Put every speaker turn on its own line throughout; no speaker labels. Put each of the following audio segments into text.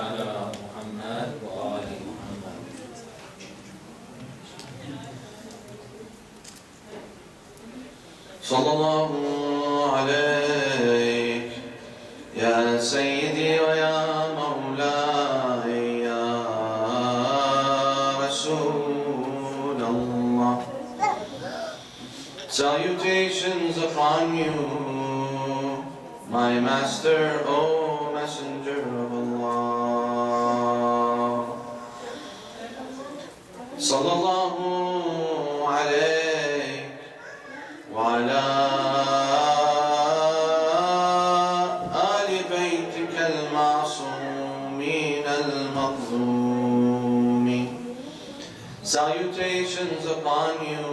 على محمد وآل محمد.
صلى الله عليك يا سيدي ويا مولاي يا رسول الله. Salutations upon you, my master, O messenger of Allah. Sallallahu alayhi wa ala ali baytika al-ma'sumin al-mazlumin. Salutations upon you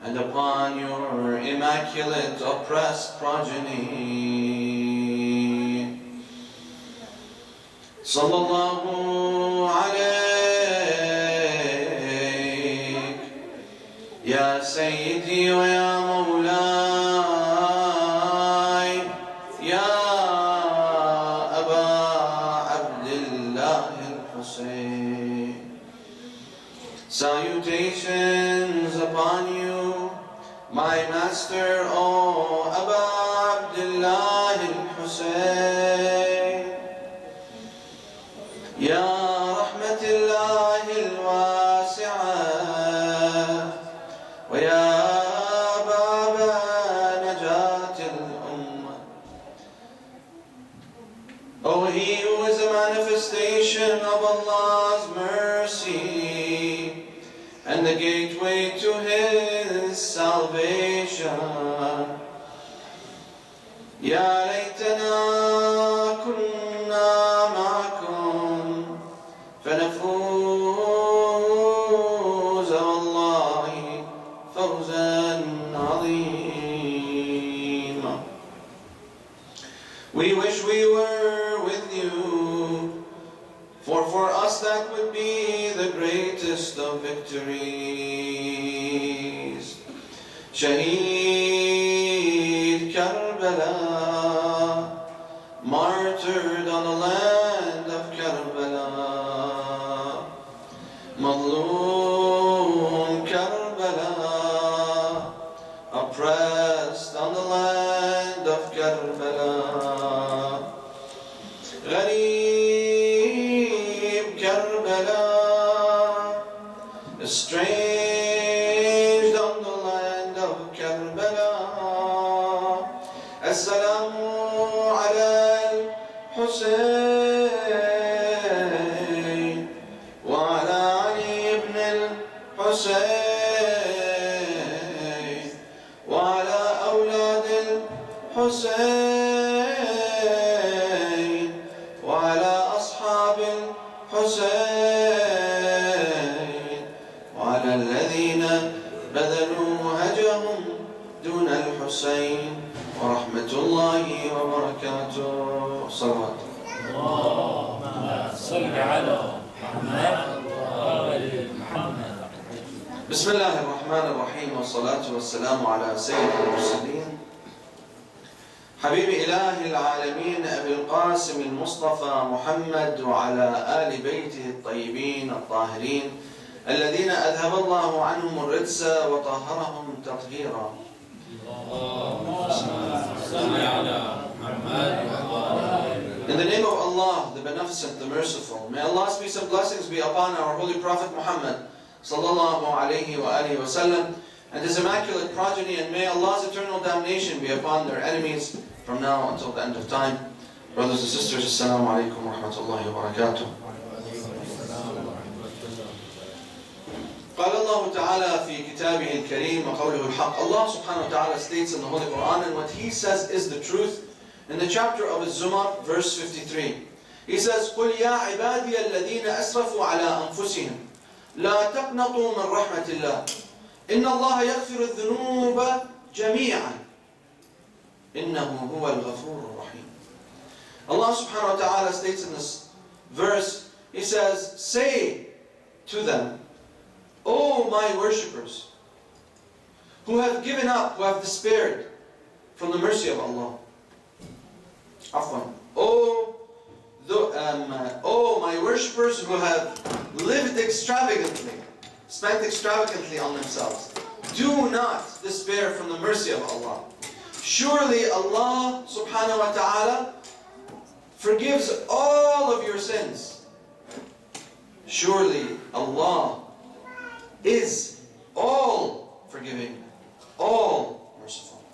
and upon your immaculate oppressed progeny. Sallallahu alayk ya Sayyidi wa ya Mawlay ya Aba Abdullah al-Husayn. Salutations upon you, my master, O Aba Abdullah al-Husayn. Ya Rahmatullah al-Wasi'ah, wa ya Baba Najat al-Ummah. O he who is a manifestation of Allah's mercy and the gateway to His salvation. Ya laytana kunna ma'akum fanafuz wallahi fawzan azima. We wish we were with you, for us that would be the greatest of victories. Shaheed Karbala, martyred on the land of Karbala. Mazloom Karbala, oppressed on the land of Karbala. Gharib Karbala, estranged on the land of Karbala. Assalamu ala al-Husayn wa ala Ali ibn al-Husayn wa ala awlad al-Husayn wa ala ashab al-Husayn wa ala alladhina بذلوا وهجهم دون الحسين ورحمة الله وبركاته. صلوات.
اللهم صل على محمد وآل محمد.
بسم الله الرحمن الرحيم والصلاة والسلام على سيد المرسلين حبيب إله العالمين أبي القاسم المصطفى محمد وعلى آل بيته الطيبين الطاهرين الذين أذهب الله عنهم الرجس وطهرهم تطهيرا. In the name of Allah, the Beneficent, the Merciful, may Allah's peace and blessings be upon our Holy Prophet Muhammad sallallahu alayhi wa alihi wa sallam and his immaculate progeny, and may Allah's eternal damnation be upon their enemies from now until the end of time. Brothers and sisters, assalamu alaikum wa rahmatullahi wa barakatuh. قال الله تعالى في كتابه الكريم وقوله الحق. Allah subhanahu wa ta'ala states in the Holy Quran, and what He says is the truth, in the chapter of Az-Zumar, verse 53. He says, قُلْ يَا عِبَادِيَ الَّذِينَ أَسْرَفُوا عَلَىٰ أَنفُسِهِمْ لَا تَقْنَطُوا مِنْ رَحْمَةِ اللَّهِ إِنَّ اللَّهَ يَغْفِرُ الذُّنُوبَ جَمِيعًا إِنَّهُ هُوَ الْغَفُورُ الرَّحِيمُ. Allah subhanahu wa ta'ala states in this verse, He says, say to them, O my worshippers, who have given up, who have despaired from the mercy of Allah. Afwan. O Oh, my worshippers who have lived extravagantly, spent extravagantly on themselves, do not despair from the mercy of Allah. Surely Allah subhanahu wa ta'ala forgives all of your sins. Surely Allah is all forgiving, all merciful.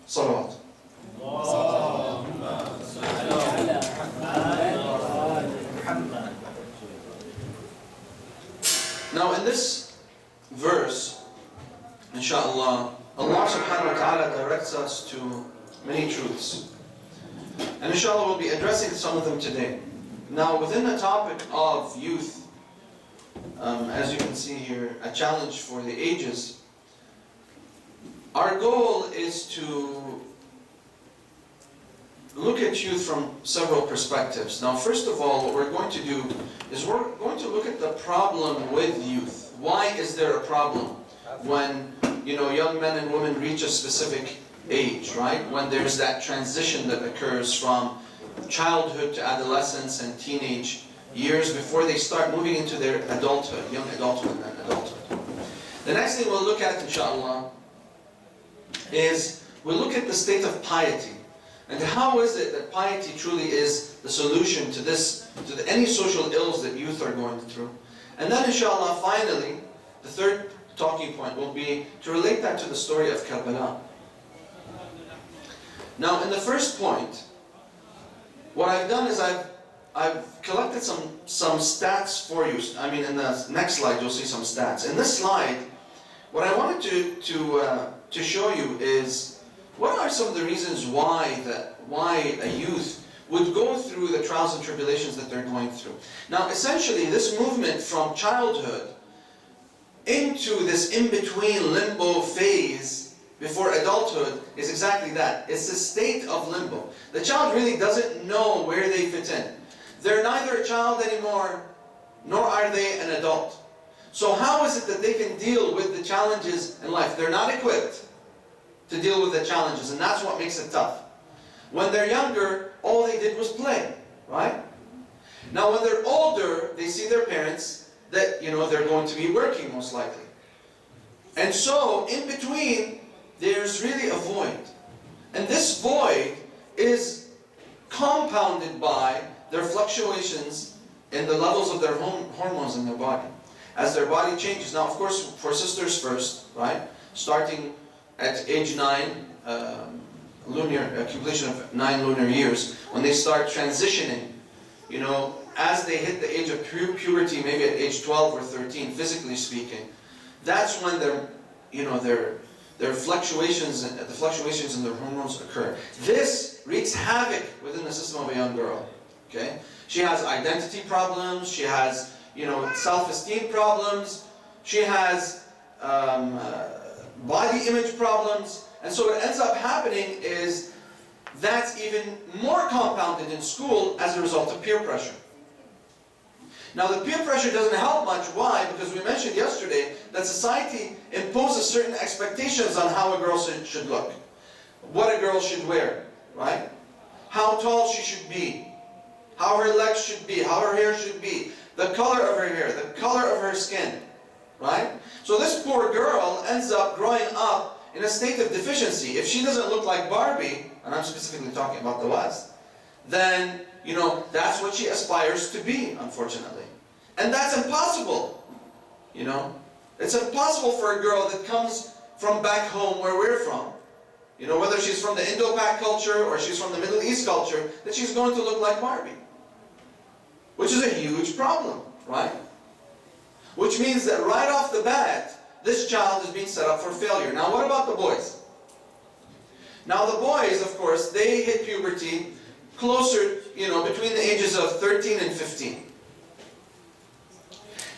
Salawat. Now in this verse, inshallah, Allah subhanahu wa ta'ala directs us to many truths. And inshallah we'll be addressing some of them today. Now within the topic of youth, as you can see here, a challenge for the ages, our goal is to look at youth from several perspectives. Now first of all, what we're going to do is we're going to look at the problem with youth. Why is there a problem when young men and women reach a specific age, right? When there's that transition that occurs from childhood to adolescence and teenage years before they start moving into their adulthood, young adulthood and adulthood. The next thing we'll look at, inshallah, is we'll look at the state of piety. And how is it that piety truly is the solution to any social ills that youth are going through? And then inshallah, finally, the third talking point will be to relate that to the story of Karbala. Now in the first point, what I've done is I've collected some stats for you. I mean, in the next slide you'll see some stats. In this slide, what I wanted to show you is what are some of the reasons why a youth would go through the trials and tribulations that they're going through. Now essentially this movement from childhood into this in-between limbo phase before adulthood is exactly that. It's a state of limbo. The child really doesn't know where they fit in. They're neither a child anymore, nor are they an adult. So how is it that they can deal with the challenges in life? They're not equipped to deal with the challenges, and that's what makes it tough. When they're younger, all they did was play, right? Now when they're older, they see their parents that, they're going to be working most likely. And so, in between, there's really a void. And this void is compounded by their fluctuations in the levels of their hormones in their body. As their body changes. Now, of course, for sisters first, right? Starting at age 9, completion of 9 lunar years, when they start transitioning, as they hit the age of puberty, maybe at age 12 or 13, physically speaking, that's when their fluctuations, the fluctuations in their hormones occur. This wreaks havoc within the system of a young girl. Okay, she has identity problems. She has, self-esteem problems. She has body image problems. And so what ends up happening is that's even more compounded in school as a result of peer pressure. Now the peer pressure doesn't help much. Why? Because we mentioned yesterday that society imposes certain expectations on how a girl should look. What a girl should wear, right? How tall she should be. How her legs should be. How her hair should be. The color of her hair. The color of her skin, right? So this poor girl ends up growing up in a state of deficiency. If she doesn't look like Barbie, and I'm specifically talking about the West, then, that's what she aspires to be, unfortunately. And that's impossible, It's impossible for a girl that comes from back home where we're from, whether she's from the Indo-Pak culture or she's from the Middle East culture, that she's going to look like Barbie. Which is a huge problem, right? Which means that right off the bat, this child is being set up for failure. Now what about the boys? Now the boys, of course, they hit puberty closer, between the ages of 13 and 15.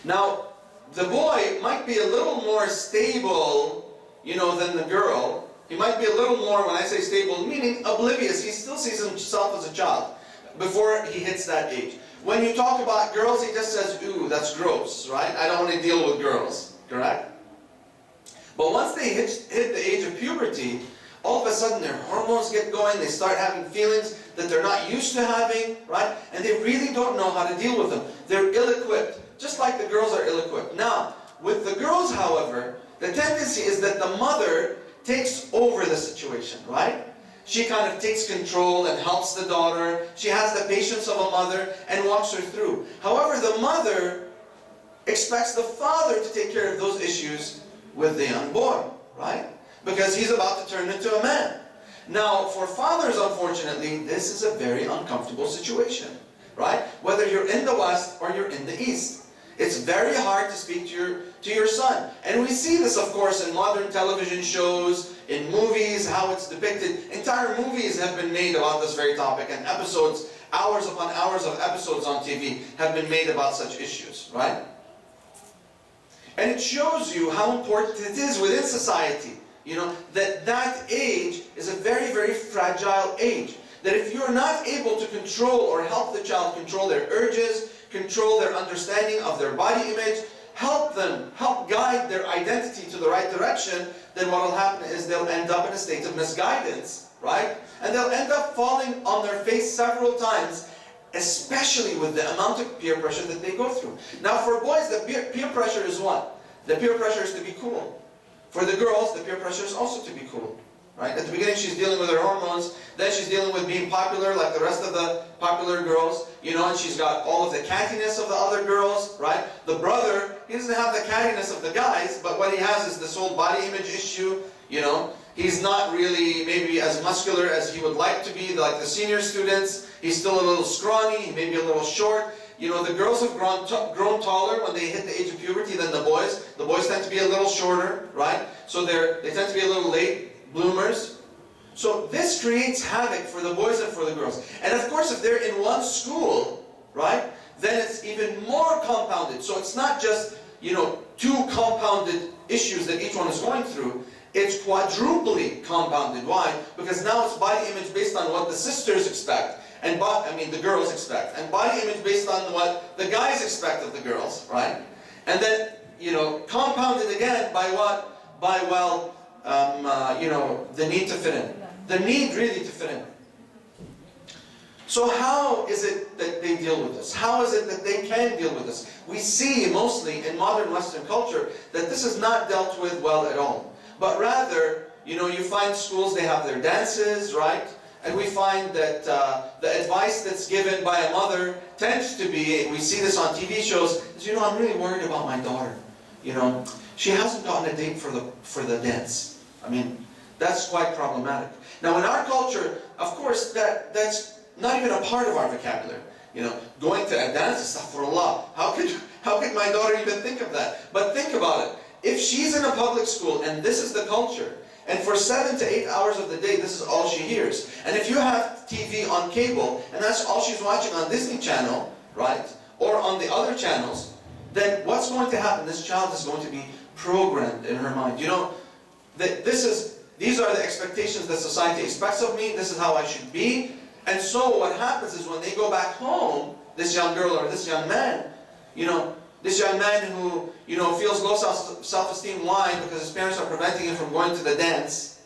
Now, the boy might be a little more stable, than the girl. He might be a little more, when I say stable, meaning oblivious. He still sees himself as a child before he hits that age. When you talk about girls, he just says, ooh, that's gross, right? I don't want to deal with girls, correct? But once they hit the age of puberty, all of a sudden their hormones get going, they start having feelings, that they're not used to having, right? And they really don't know how to deal with them. They're ill-equipped, just like the girls are ill-equipped. Now, with the girls, however, the tendency is that the mother takes over the situation, right? She kind of takes control and helps the daughter. She has the patience of a mother and walks her through. However, the mother expects the father to take care of those issues with the young boy, right? Because he's about to turn into a man. Now, for fathers, unfortunately, this is a very uncomfortable situation, right? Whether you're in the West or you're in the East. It's very hard to speak to your son. And we see this, of course, in modern television shows, in movies, how it's depicted. Entire movies have been made about this very topic, and episodes, hours upon hours of episodes on TV have been made about such issues, right? And it shows you how important it is within society, you know, that age is a very, very fragile age. That if you're not able to control or help the child control their urges, control their understanding of their body image, help them, help guide their identity to the right direction, then what will happen is they'll end up in a state of misguidance, right? And they'll end up falling on their face several times, especially with the amount of peer pressure that they go through. Now for boys, the peer pressure is what? The peer pressure is to be cool. For the girls, the peer pressure is also to be cool. Right? At the beginning, she's dealing with her hormones. Then she's dealing with being popular like the rest of the popular girls. You know, and she's got all of the cattiness of the other girls, right? The brother, he doesn't have the cattiness of the guys, but what he has is this whole body image issue, you know. He's not really maybe as muscular as he would like to be, like the senior students. He's still a little scrawny, maybe a little short. You know, the girls have grown taller when they hit the age of puberty than the boys. The boys tend to be a little shorter, right? So they tend to be a little late bloomers. So this creates havoc for the boys and for the girls. And of course, if they're in one school, right, then it's even more compounded. So it's not just, you know, two compounded issues that each one is going through. It's quadruply compounded. Why? Because now it's body image based on what the sisters expect, and the girls expect, and body image based on what the guys expect of the girls, right? And then, you know, compounded again by what? By, well, you know, the need to fit in. The need really to fit in. So how is it that they deal with this? How is it that they can deal with this? We see mostly in modern Western culture that this is not dealt with well at all. But rather, you know, you find schools, they have their dances, right? And we find that the advice that's given by a mother tends to be, we see this on TV shows, is, you know, I'm really worried about my daughter. You know, she hasn't gotten a date for the dance. I mean, that's quite problematic. Now in our culture, of course, that's not even a part of our vocabulary. You know, going to a dance, astaghfirullah. How could my daughter even think of that? But think about it. If she's in a public school and this is the culture, and for 7 to 8 hours of the day, this is all she hears. And if you have TV on cable, and that's all she's watching on Disney Channel, right, or on the other channels, then what's going to happen? This child is going to be programmed in her mind. You know, that these are the expectations that society expects of me. This is how I should be. And so what happens is when they go back home, this young girl or this young man, you know, this young man who, you know, feels low self-esteem. Why? Because his parents are preventing him from going to the dance,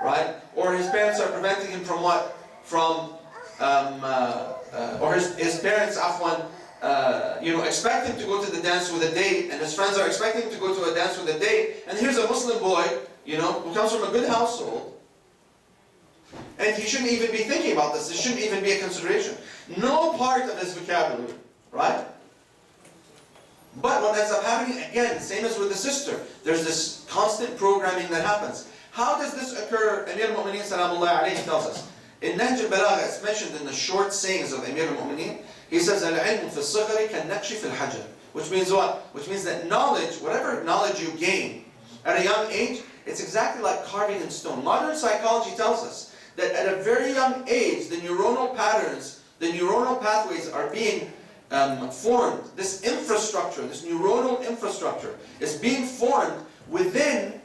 right? Or his parents are preventing him from what? Or his parents, you know, expect him to go to the dance with a date, and his friends are expecting him to go to a dance with a date, and here's a Muslim boy, you know, who comes from a good household, and he shouldn't even be thinking about this. This shouldn't even be a consideration. No part of his vocabulary, right? But what ends up happening, again, same as with the sister, there's this constant programming that happens. How does this occur? Amir al-Mu'mineen Salamullah alayhi tells us. In Nahj al-Balagha, it's mentioned in the short sayings of Amir al-Mu'mineen, he says, Al-ilm fi al-sighri kan-naqshi fi al-hajar. Which means what? Which means that knowledge, whatever knowledge you gain at a young age, it's exactly like carving in stone. Modern psychology tells us that at a very young age, the neuronal patterns, the neuronal pathways are being formed. This infrastructure, this neuronal infrastructure is being formed within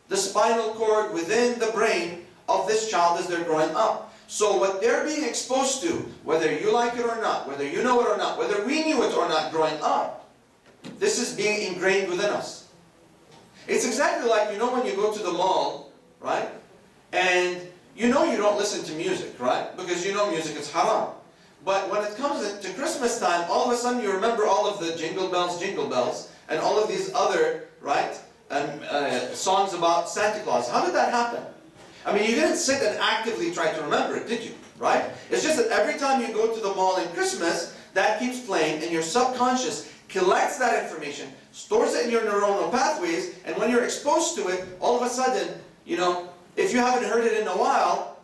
the spinal cord, within the brain of this child as they're growing up. So what they're being exposed to, whether you like it or not, whether you know it or not, whether we knew it or not growing up, this is being ingrained within us. It's exactly like, you know, when you go to the mall, right? And you know you don't listen to music, right? Because you know music is haram. But when it comes to Christmas time, all of a sudden you remember all of the jingle bells, and all of these other, right, songs about Santa Claus. How did that happen? I mean, you didn't sit and actively try to remember it, did you? Right? It's just that every time you go to the mall in Christmas, that keeps playing, and your subconscious collects that information, stores it in your neuronal pathways, and when you're exposed to it, all of a sudden, you know, if you haven't heard it in a while,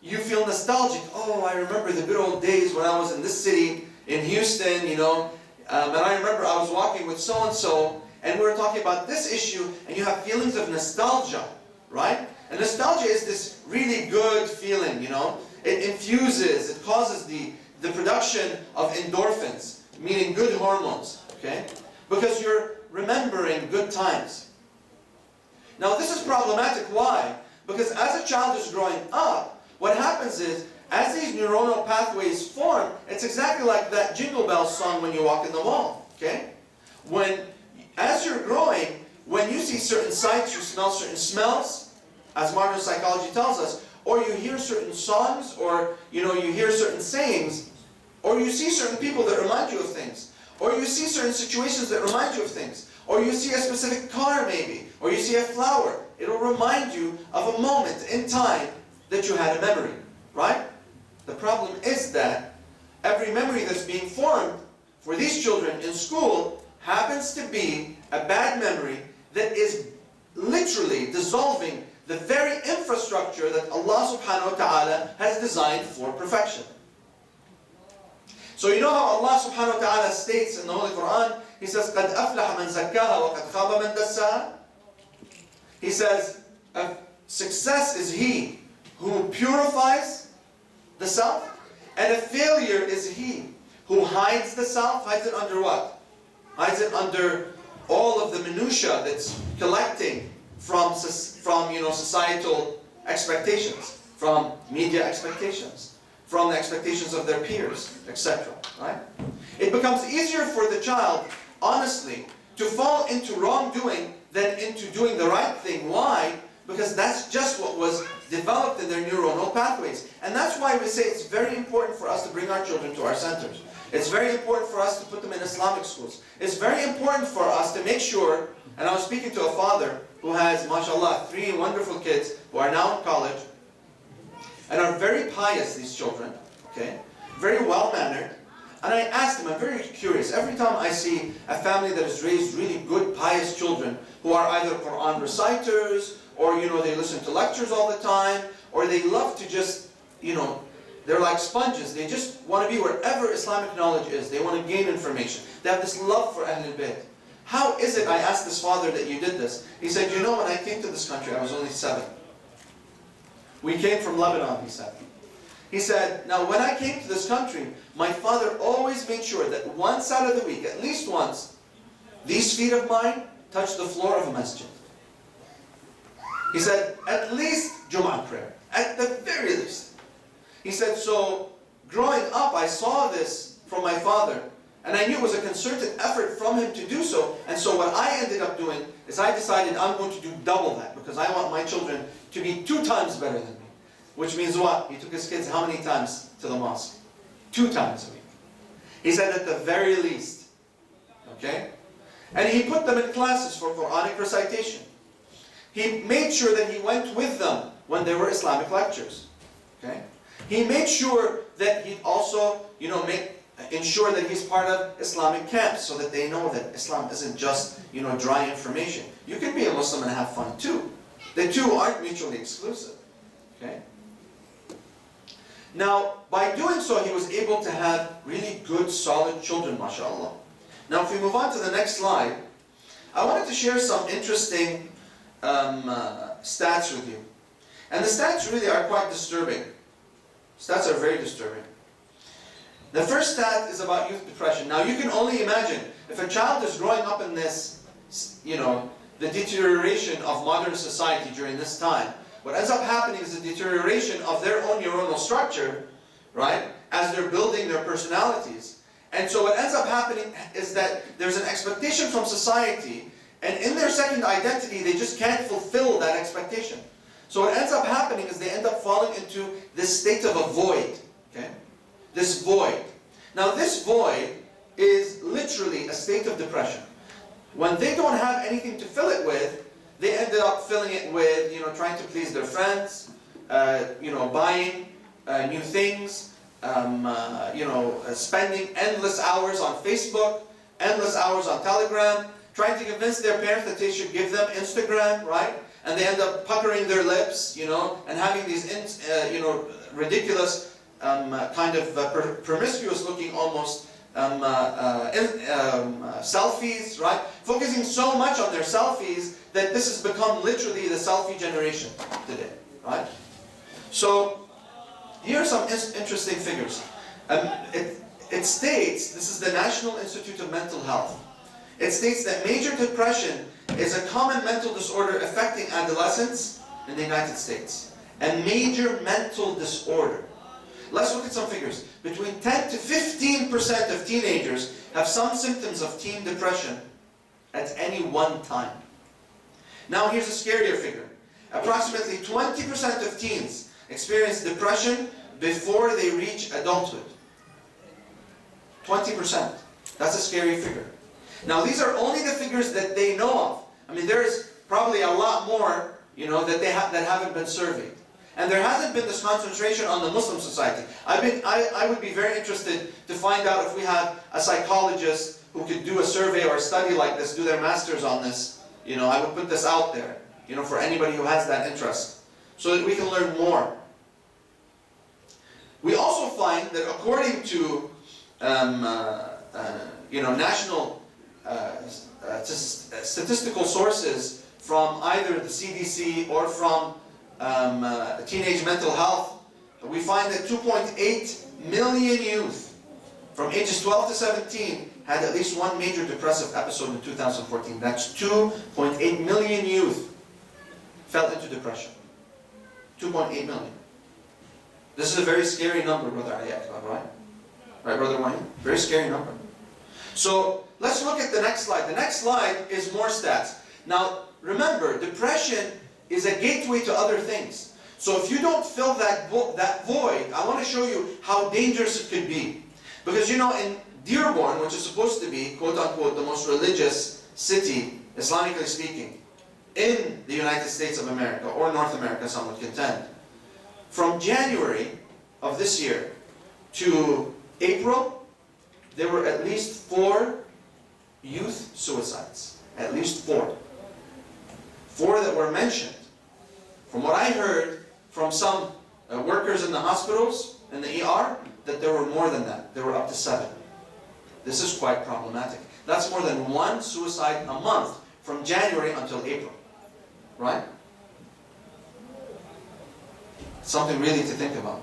you feel nostalgic. Oh, I remember the good old days when I was in this city, in Houston, you know, and I remember I was walking with so-and-so, and we were talking about this issue, and you have feelings of nostalgia, right? And nostalgia is this really good feeling, you know. It infuses, it causes the production of endorphins, meaning good hormones, okay? Because you're remembering good times. Now this is problematic. Why? Because as a child is growing up, what happens is, as these neuronal pathways form, it's exactly like that Jingle Bells song when you walk in the mall, okay? As you're growing, when you see certain sights, you smell certain smells, as modern psychology tells us, or you hear certain songs, or you hear certain sayings, or you see certain people that remind you of things, or you see certain situations that remind you of things, or you see a specific car maybe, or you see a flower. It'll remind you of a moment in time that you had a memory, right? The problem is that every memory that's being formed for these children in school happens to be a bad memory that is literally dissolving the very infrastructure that Allah subhanahu wa ta'ala has designed for perfection. So you know how Allah subhanahu wa ta'ala states in the Holy Quran, He says, قَدْ أَفْلَحَ مَنْ زَكَّاهَا وَقَدْ خَابَ مَنْ دَسَّاهَا. He says, success is he who purifies the self, and a failure is he who hides the self. Hides it under what? Hides it under all of the minutiae that's collecting from societal expectations, from media expectations, from the expectations of their peers, etc. Right? It becomes easier for the child, honestly, to fall into wrongdoing than into doing the right thing. Why? Because that's just what was developed in their neuronal pathways. And that's why we say it's very important for us to bring our children to our centers. It's very important for us to put them in Islamic schools. It's very important for us to make sure, and I was speaking to a father who has, mashallah, 3 wonderful kids who are now in college, and are very pious, these children, okay? Very well-mannered. And I asked him, I'm very curious, every time I see a family that has raised really good, pious children who are either Quran reciters, or they listen to lectures all the time, or they love to just, they're like sponges. They just want to be wherever Islamic knowledge is. They want to gain information. They have this love for Ahlul Bayt. How is it, I asked this father, that you did this? He said, when I came to this country, I was only 7. We came from Lebanon, he said. He said, now when I came to this country, my father always made sure that once out of the week, at least once, these feet of mine touched the floor of a masjid. He said, at least Jum'ah prayer, at the very least. He said, so growing up, I saw this from my father, and I knew it was a concerted effort from him to do so. And so what I ended up doing is I decided I'm going to do double that, because I want my children to be 2 times better than me. Which means what? He took his kids how many times to the mosque? 2 times a week. He said at the very least. Okay? And he put them in classes for Quranic recitation. He made sure that he went with them when there were Islamic lectures. Okay? He made sure that he'd also, ensure that he's part of Islamic camps, so that they know that Islam isn't just, dry information. You can be a Muslim and have fun too. The two aren't mutually exclusive. Okay? Now, by doing so, he was able to have really good, solid children, mashallah. Now, if we move on to the next slide, I wanted to share some interesting stats with you. And the stats really are quite disturbing. Stats are very disturbing. The first stat is about youth depression. Now, you can only imagine, if a child is growing up in this, the deterioration of modern society during this time, what ends up happening is a deterioration of their own neuronal structure, right, as they're building their personalities. And so what ends up happening is that there's an expectation from society, and in their second identity, they just can't fulfill that expectation. So what ends up happening is they end up falling into this state of a void. Okay? This void. Now this void is literally a state of depression. When they don't have anything to fill it with, they ended up filling it with, trying to please their friends, buying new things, spending endless hours on Facebook, endless hours on Telegram, trying to convince their parents that they should give them Instagram, right? And they end up puckering their lips, and having these, ridiculous, kind of promiscuous looking almost selfies, right? Focusing so much on their selfies that this has become literally the selfie generation today, right? So here are some interesting figures. It states, this is the National Institute of Mental Health. It states that major depression is a common mental disorder affecting adolescents in the United States. A major mental disorder. Let's look at some figures. Between 10 to 15% of teenagers have some symptoms of teen depression at any one time. Now here's a scarier figure. Approximately 20% of teens experience depression before they reach adulthood. 20%. That's a scary figure. Now these are only the figures that they know of. I mean, there's probably a lot more, that haven't been surveyed. And there hasn't been this concentration on the Muslim society. I would be very interested to find out if we have a psychologist who could do a survey or a study like this, do their masters on this. I would put this out there, for anybody who has that interest, so that we can learn more. We also find that according to national statistical sources from either the CDC or from teenage mental health, we find that 2.8 million youth from ages 12 to 17 had at least one major depressive episode in 2014. That's 2.8 million youth fell into depression. 2.8 million. This is a very scary number, Brother Ayat, right? Right, Brother Wayne? Very scary number. So, let's look at the next slide. The next slide is more stats. Now, remember, depression is a gateway to other things. So if you don't fill that void, I want to show you how dangerous it could be. Because in Dearborn, which is supposed to be, quote-unquote, the most religious city, Islamically speaking, in the United States of America, or North America, some would contend, from January of this year to April, there were at least 4 youth suicides. At least 4. 4 that were mentioned. From what I heard from some workers in the hospitals, in the ER, that there were more than that. There were up to 7. This is quite problematic. That's more than 1 suicide a month from January until April. Right? Something really to think about.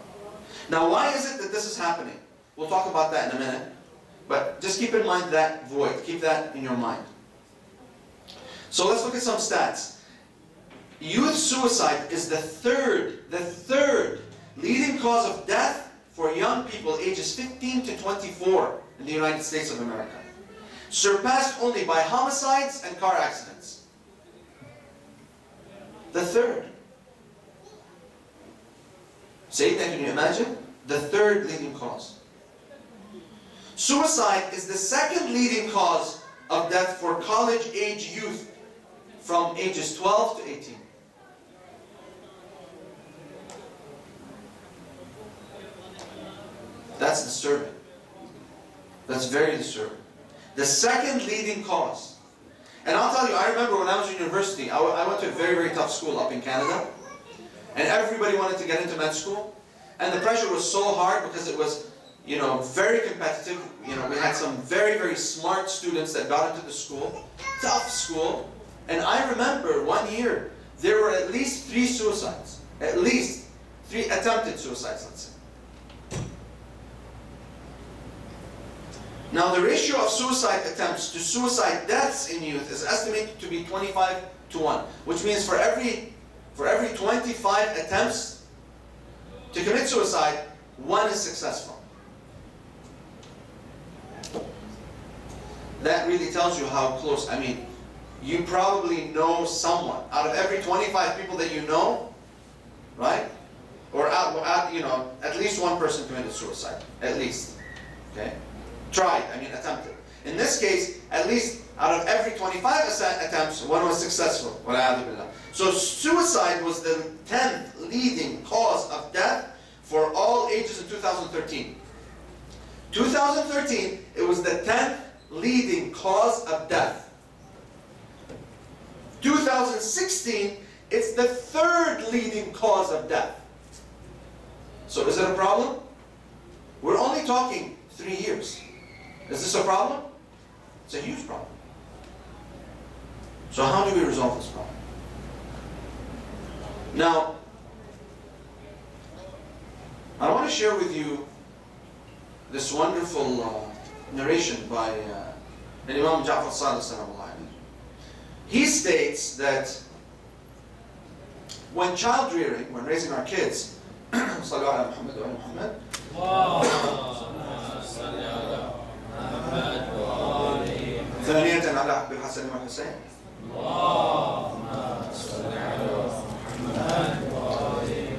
Now, why is it that this is happening? We'll talk about that in a minute. But just keep in mind that void. Keep that in your mind. So let's look at some stats. Youth suicide is the third leading cause of death for young people ages 15 to 24 in the United States of America. Surpassed only by homicides and car accidents. The third. Sayyidina, can you imagine? The third leading cause. Suicide is the second leading cause of death for college-age youth from ages 12 to 18. That's disturbing. That's very disturbing. The second leading cause. And I'll tell you, I remember when I was in university, I went to a very, very tough school up in Canada. And everybody wanted to get into med school. And the pressure was so hard because it was, very competitive. We had some very, very smart students that got into the school. Tough school. And I remember one year, there were at least 3 suicides. At least 3 attempted suicides, let's say. Now the ratio of suicide attempts to suicide deaths in youth is estimated to be 25 to 1. Which means for every 25 attempts to commit suicide, 1 is successful. That really tells you how close, you probably know someone. Out of every 25 people that you know, right? Or at least one person committed suicide, at least. Okay, tried. I mean, attempted. In this case, at least out of every 25 attempts, one was successful. So suicide was the 10th leading cause of death for all ages in 2013. 2013, it was the 10th leading cause of death. 2016, it's the 3rd leading cause of death. So is it a problem? We're only talking 3 years. Is this a problem? It's a huge problem. So how do we resolve this problem? Now, I want to share with you this wonderful narration by Imam Ja'far Sadiq. He states that when child rearing, when raising our kids, ثانية على حب الحسن والحسين.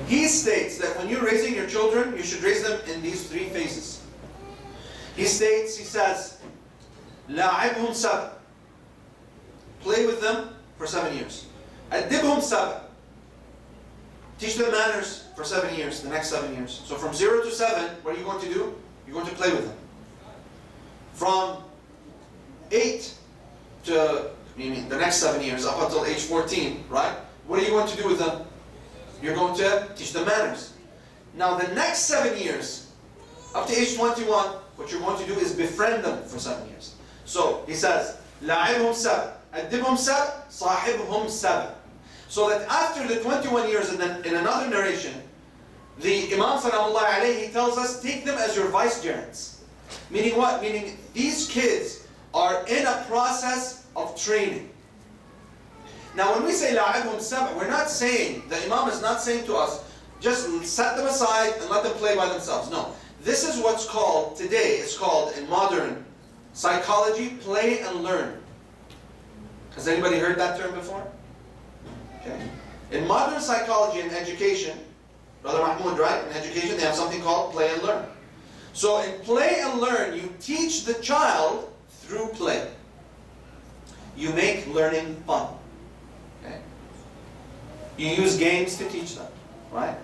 He states that when you're raising your children, you should raise them in these 3 phases. He says, لاعبهم 7. Play with them for 7 years. أدبهم 7. Teach them manners for 7 years, the next 7 years. So from 0 to 7, what are you going to do? You're going to play with them. From 8 to the next 7 years, up until age 14, right? What are you going to do with them? You're going to teach them manners. Now the next 7 years, up to age 21, what you're going to do is befriend them for 7 years. So he says, لاعبهم 7, أدبهم 7, صاحبهم 7. So that after the 21 years, and then in another narration, the Imam Sallallahu Alaihi tells us, take them as your vicegerents. Meaning what? Meaning these kids are in a process of training. Now when we say لَعِبْهُمْ سَبْعٌ, we're not saying, the Imam is not saying to us, just set them aside and let them play by themselves. No. This is what's called, today, it's called in modern psychology, play and learn. Has anybody heard that term before? Okay. In modern psychology and education, Brother Mahmoud, right? In education they have something called play and learn. So in play and learn, you teach the child through play. You make learning fun. Okay? You use games to teach them, right?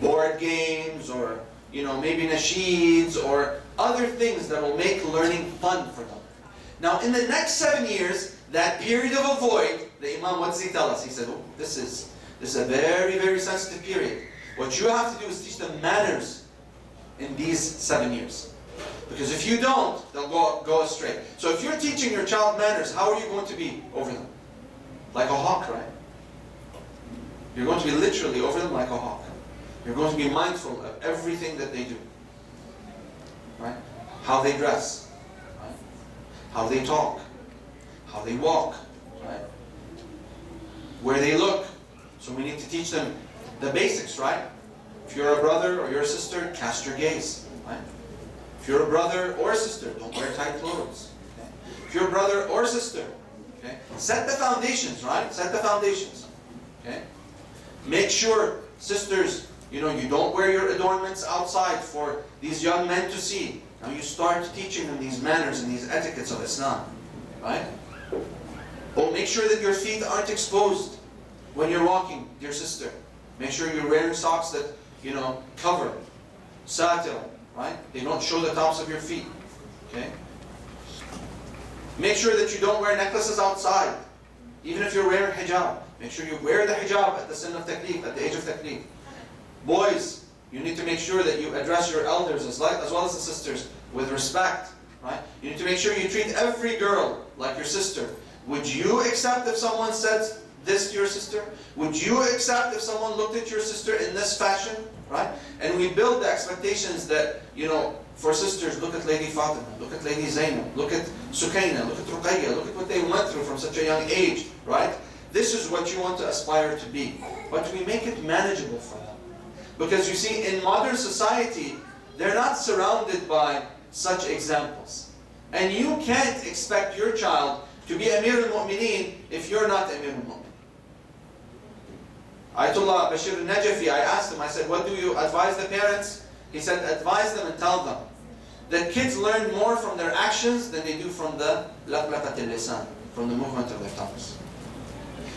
Board games, or maybe nasheeds, or other things that will make learning fun for them. Now in the next 7 years, that period of a void, the Imam, what does he tell us? He said, oh, this is a very, very sensitive period. What you have to do is teach them manners in these 7 years. Because if you don't, they'll go astray. So if you're teaching your child manners, how are you going to be over them? Like a hawk, right? You're going to be literally over them like a hawk. You're going to be mindful of everything that they do. Right? How they dress. Right? How they talk. How they walk. Right? Where they look. So we need to teach them the basics, right? If you're a brother or you're a sister, cast your gaze. Right? If you're a brother or a sister, don't wear tight clothes. Okay? If you're a brother or a sister, okay? Set the foundations, right? Set the foundations. Okay? Make sure, sisters, you don't wear your adornments outside for these young men to see. Now you start teaching them these manners and these etiquettes of Islam. Right? Oh, make sure that your feet aren't exposed when you're walking, dear sister. Make sure you're wearing socks that, cover. Satir, right? They don't show the tops of your feet. Okay? Make sure that you don't wear necklaces outside. Even if you're wearing hijab. Make sure you wear the hijab at the sin of taklif, at the age of taklif. Boys, you need to make sure that you address your elders as well as the sisters with respect. Right? You need to make sure you treat every girl like your sister. Would you accept if someone said this to your sister? Would you accept if someone looked at your sister in this fashion? Right? And we build the expectations that, for sisters, look at Lady Fatima, look at Lady Zainab, look at Sukaina, look at Ruqayya, look at what they went through from such a young age. Right? This is what you want to aspire to be. But we make it manageable for them. Because you see, in modern society, they're not surrounded by such examples. And you can't expect your child to be Amir al-Mu'mineen if you're not Amir al-Mu'min. Ayatollah Bashir al-Najafi, I asked him, I said, what do you advise the parents? He said, advise them and tell them that kids learn more from their actions than they do from the laqlaqat al-lisan, from the movement of their tongues.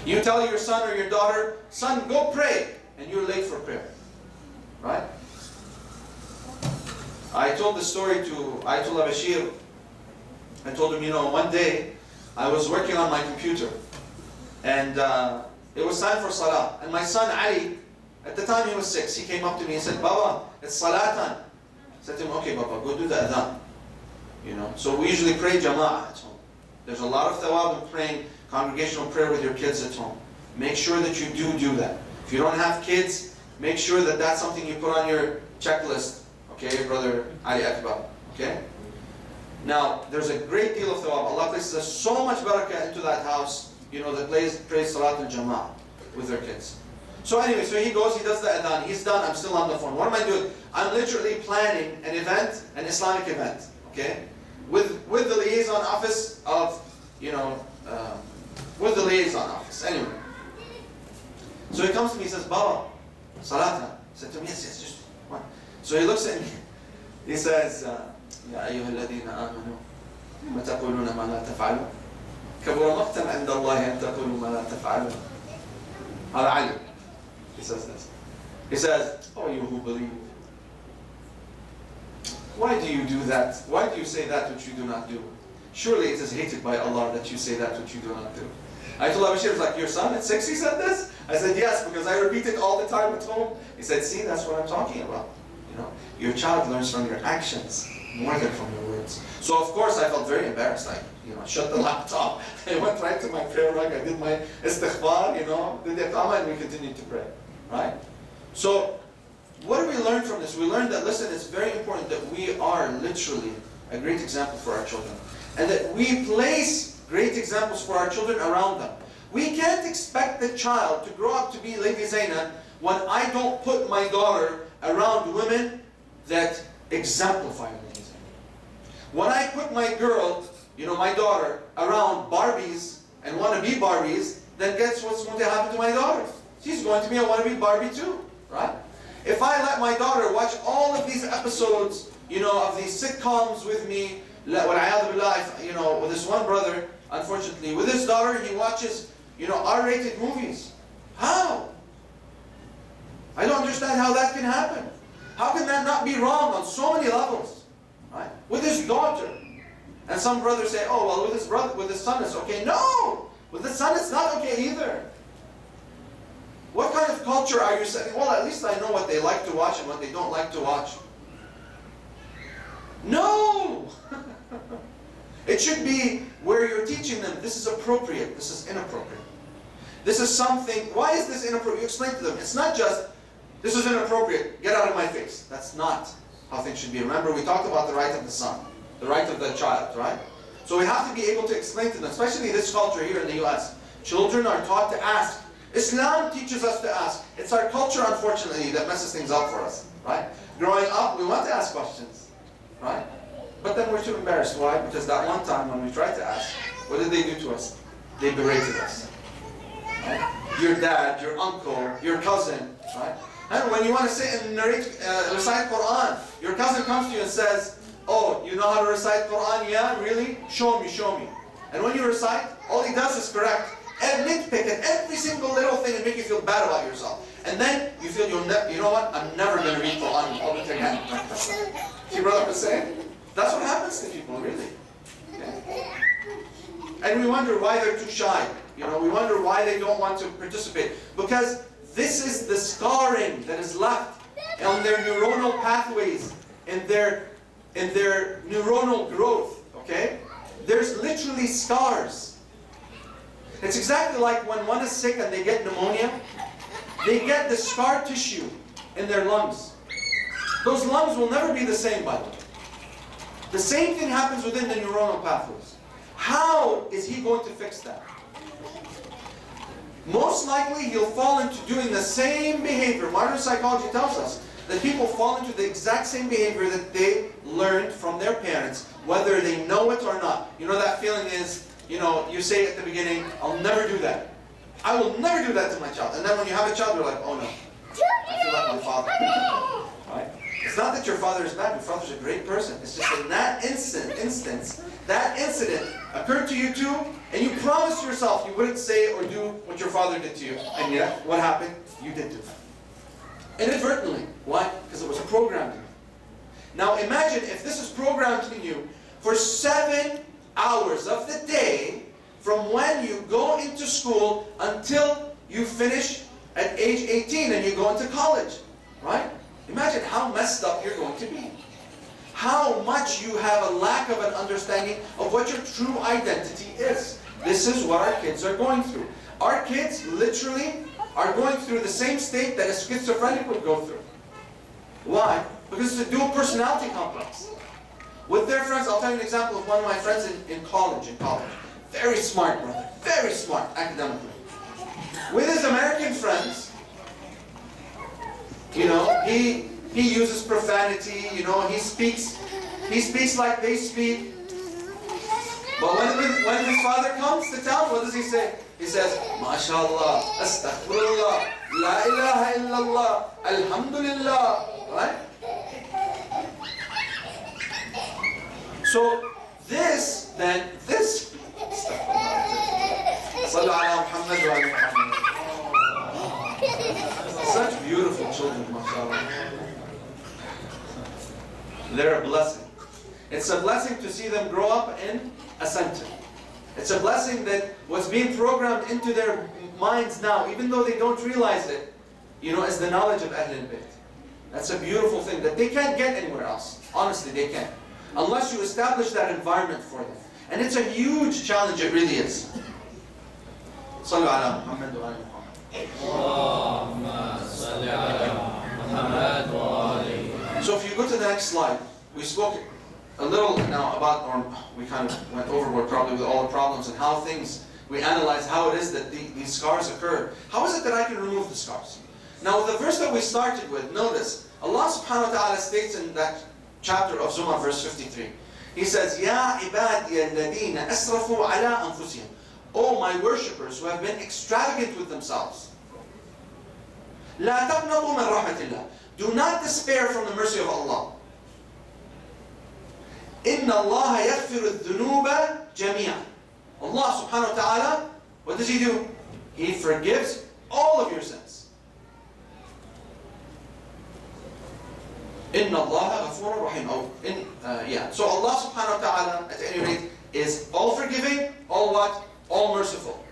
You tell your son or your daughter, son, go pray, and you're late for prayer. Right? I told the story to Ayatollah Bashir. I told him, you know, one day I was working on my computer, and it was time for salah. And my son Ali, at the time he was 6, he came up to me and said, Baba, it's salah time. I said to him, okay, Baba, go do the adhan. You know, so we usually pray jama'ah at home. There's a lot of thawab in praying congregational prayer with your kids at home. Make sure that you do that. If you don't have kids, make sure that that's something you put on your checklist. Okay, Brother Ali Akbar. Okay? Now, there's a great deal of thawab. Allah places so much barakah into that house, you know, that prays Salat al-Jama'ah with their kids. So anyway, so he goes, he does the adhan. He's done, I'm still on the phone. What am I doing? I'm literally planning an event, an Islamic event. Okay? With the liaison office of, you know, with the liaison office. Anyway. So he comes to me, he says, Baba, Salata. I said to him, yes, just one. So he looks at me, he says, يا أيها الذين آمنوا ما تقولون ما لا تفعلون كبر مقتا عند الله أن تقولوا ما لا تفعلون. هذا علي. He says this. He says, oh, you who believe, why do you do that? Why do you say that which you do not do? Surely it is hated by Allah that you say that which you do not do. Ayatollah Bashir was like, your son at 6 he said this? I said, yes, because I repeat it all the time at home. He said, see, that's what I'm talking about. You know, your child learns from your actions more than from your words. So of course I felt very embarrassed. I, you know, shut the laptop. I went right to my prayer rug. I did my istighfar, you know, did the iqamah, and we continued to pray. Right? So what do we learn from this? We learned that, listen, it's very important that we are literally a great example for our children. And that we place great examples for our children around them. We can't expect the child to grow up to be Lady Zainab when I don't put my daughter around women that exemplify Lady Zainab. When I put my girl, you know, my daughter, around Barbies and wannabe Barbies, then guess what's going to happen to my daughter? She's going to be a wannabe Barbie too, right? If I let my daughter watch all of these episodes, you know, of these sitcoms with me, you know, with this one brother, unfortunately, with his daughter, he watches, you know, R-rated movies. How? I don't understand how that can happen. How can that not be wrong on so many levels? Right? With his daughter. And some brothers say, oh, well, with his son it's okay. No! With the son it's not okay either. What kind of culture are you setting? Well, at least I know what they like to watch and what they don't like to watch. No! It should be where you're teaching them, this is appropriate, this is inappropriate. This is something, why is this inappropriate? You explain to them. It's not just, this is inappropriate, get out of my face. That's not how things should be. Remember, we talked about the right of the son, the right of the child, right? So we have to be able to explain to them, especially this culture here in the US. Children are taught to ask. Islam teaches us to ask. It's our culture, unfortunately, that messes things up for us, right? Growing up, we want to ask questions, right? But then we're too embarrassed. Why? Because that one time when we tried to ask, what did they do to us? They berated us. Right? Your dad, your uncle, your cousin, right? And when you want to sit and recite Quran, your cousin comes to you and says, oh, you know how to recite Quran? Yeah, really? Show me, show me. And when you recite, all he does is correct and nitpick at every single little thing and make you feel bad about yourself. And then you feel, you know what? I'm never going to read Quran in public again. See, Brother Hussein? That's what happens to people, really. Okay? And we wonder why they're too shy. You know, we wonder why they don't want to participate. Because this is the scarring that is left on their neuronal pathways, in their neuronal growth. Okay? There's literally scars. It's exactly like when one is sick and they get pneumonia. They get the scar tissue in their lungs. Those lungs will never be the same, by the way. The same thing happens within the neuronal pathways. How is he going to fix that? Most likely he'll fall into doing the same behavior. Modern psychology tells us that people fall into the exact same behavior that they learned from their parents, whether they know it or not. You know, that feeling is, you know, you say at the beginning, I'll never do that. I will never do that to my child. And then when you have a child, you're like, oh no, I feel like my father. Right? It's not that your father is bad. Your father's a great person. It's just in that instance, that incident occurred to you too, and you promised yourself you wouldn't say or do what your father did to you. And yet, what happened? You did do it. Inadvertently. Why? Because it was programmed in you. Now imagine if this is programmed in you for 7 hours of the day, from when you go into school until you finish at age 18 and you go into college, right? Imagine how messed up you're going to be. How much you have a lack of an understanding of what your true identity is. This is what our kids are going through. Our kids literally are going through the same state that a schizophrenic would go through. Why? Because it's a dual personality complex. With their friends, I'll tell you an example of one of my friends in college. Very smart brother, very smart academically. With his American friends, you know, he uses profanity, you know, he speaks like they speak. But when his father comes to town, what does he say? He says, MashaAllah, Astaghfirullah, La ilaha illallah, Alhamdulillah. Right? So this Sallu ala Muhammad wa ala Muhammad. Such beautiful children, mashallah. They're a blessing. It's a blessing to see them grow up in a center. It's a blessing that what's being programmed into their minds now, even though they don't realize it, you know, is the knowledge of Ahlul Bayt. That's a beautiful thing that they can't get anywhere else. Honestly, they can't. Unless you establish that environment for them. And it's a huge challenge, it really is. Sallu ala Muhammad wa ala Muhammad. So if you go to the next slide, we spoke a little now about, or we kind of went overboard probably with all the problems and how things, we analyzed how it is that these scars occur. How is it that I can remove the scars? Now the verse that we started with, notice, Allah subhanahu wa ta'ala states in that chapter of Zumar, verse 53. He says, Ya ibadiya alladhina asrafu ala anfusihim. Oh, my worshippers who have been extravagant with themselves. La taqnatu min rahmatillah. Do not despair from the mercy of Allah. Inna Allah yaghfiru dhunuba jami'an. Allah subhanahu wa ta'ala, what does He do? He forgives all of your sins. Inna Allah ghafurur rahim. So Allah subhanahu wa ta'ala, at any rate, is all forgiving, all what? All merciful.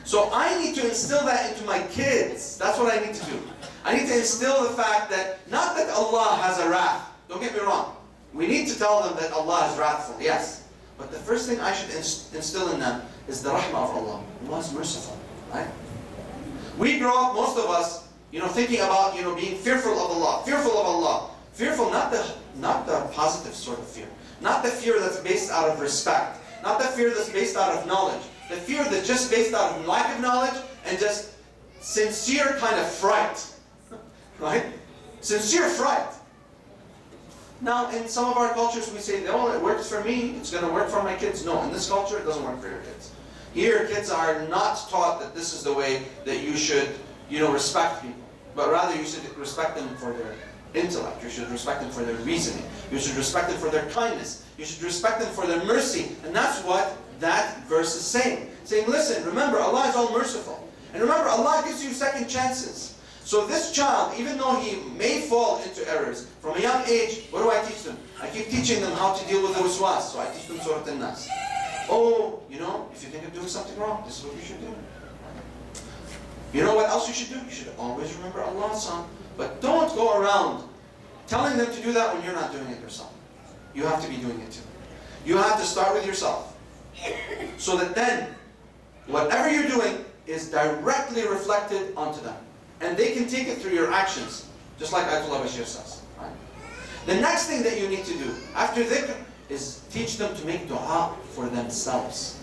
So I need to instill that into my kids. That's what I need to do. I need to instill the fact that, not that Allah has a wrath. Don't get me wrong. We need to tell them that Allah is wrathful, yes. But the first thing I should instill in them is the rahmah of Allah. Allah is merciful, right? We grow up, most of us, you know, thinking about, you know, being fearful of Allah. Fearful of Allah. Fearful, not the positive sort of fear. Not the fear that's based out of respect. Not the fear that's based out of knowledge. The fear that's just based out of lack of knowledge and just sincere kind of fright. Right? Sincere fright. Now, in some of our cultures we say, oh, it works for me, it's going to work for my kids. No, in this culture it doesn't work for your kids. Here, kids are not taught that this is the way that you should, you know, respect people. But rather you should respect them for their intellect. You should respect them for their reasoning. You should respect them for their kindness. You should respect them for their mercy. And that's what that verse is saying. Saying, listen, remember, Allah is all merciful. And remember, Allah gives you second chances. So this child, even though he may fall into errors, from a young age, what do I teach them? I keep teaching them how to deal with the waswas. So I teach them Surah An-Nas. Oh, you know, if you think of doing something wrong, this is what you should do. You know what else you should do? You should always remember Allah, son. But don't go around telling them to do that when you're not doing it yourself. You have to be doing it too. You have to start with yourself. So that then, whatever you're doing is directly reflected onto them. And they can take it through your actions, just like Ayatollah Bashir says. Right? The next thing that you need to do after dhikr is teach them to make dua for themselves.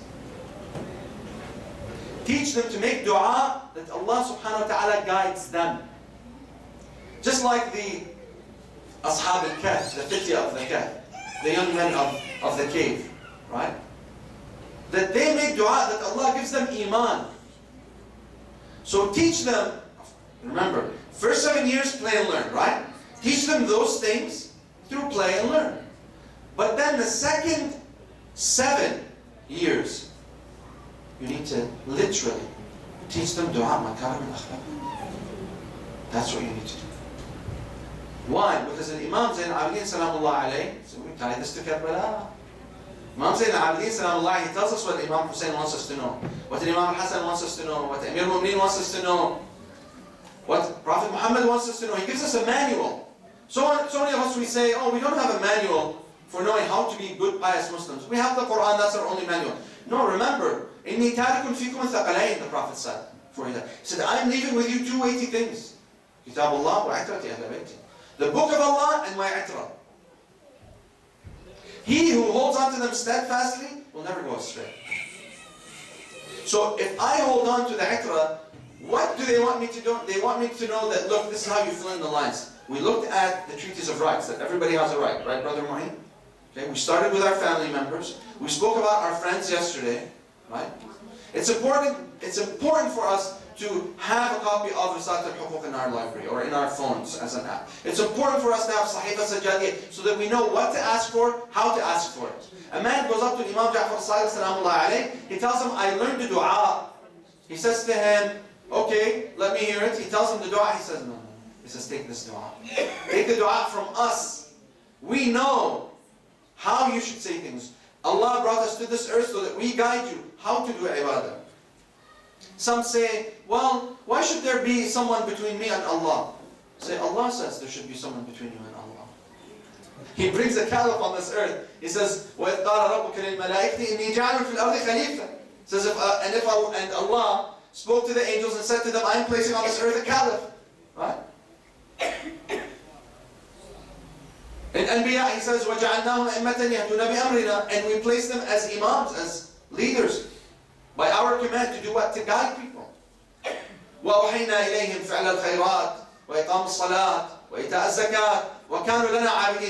Teach them to make dua that Allah subhanahu wa ta'ala guides them. Just like the Ashab al-Kahf, the Fitya of the Kahf, the young men of the cave, right? That they make dua that Allah gives them iman. So teach them, remember, first 7 years, play and learn, right? Teach them those things through play and learn. But then the second 7 years, you need to literally teach them dua makarim al-akhlaq. That's what you need to do. Why? Because the Imam Zayn al-Abidin salamullah alayhi, so we tie this to Karbala. Imam Zayn al-Abidin salamullah, he tells us what Imam Hussein wants us to know, what the Imam al-Hassan wants us to know, what the Amir al-Mu'mineen wants us to know, what Prophet Muhammad wants us to know. He gives us a manual. So many of us, we say, oh, we don't have a manual for knowing how to be good, pious Muslims. We have the Quran, that's our only manual. No, remember, إِنِّي تَارِكٌ فِيكُمْ الثَّقَلَيْنِ, the Prophet said. He said, I'm leaving with you 2 weighty things. Kitab Allah wa itrati ahl bayti. The book of Allah and my itra. He who holds on to them steadfastly will never go astray. So if I hold on to the itra, what do they want me to do? They want me to know that, look, this is how you fill in the lines. We looked at the treaties of rights, that everybody has a right, right, Brother Mu'in? Okay, we started with our family members. We spoke about our friends yesterday, right? It's important for us to have a copy of Risat al-Huquq in our library or in our phones as an app. It's important for us to have Sahifa Sajjadiyya so that we know what to ask for, how to ask for it. A man goes up to Imam Ja'far Sadiq salamullah alayhi, he tells him, I learned the dua. He says to him, okay, let me hear it. He tells him the dua, he says, no. He says, take this dua. Take the dua from us. We know how you should say things. Allah brought us to this earth so that we guide you how to do ibadah. Some say, well, why should there be someone between me and Allah? Say, Allah says there should be someone between you and Allah. He brings a caliph on this earth. He says, وَإِذْ قَالَ رَبُّكَ لِلْمَلَائِكَةِ إِنِّي جَعَلٌ فِي الْأَرْضِ خَلِيفَةً. Says, and Allah spoke to the angels and said to them, I am placing on this earth a caliph. Right? In Anbiya, he says, وَجَعَلْنَاهُمْ أَئِمَّةً يَهْدُونَ بِأَمْرِنَا, and we place them as imams, as leaders, by our command to do what? To guide people. وَأَوْحَيْنَا إِلَيْهِمْ فِعْلَ الْخَيْرَاتِ وَإِقَامَ الصَّلَاةِ وَإِيتَاءَ الزَّكَاةِ وَكَانُوا لَنَا عَابِدِينَ.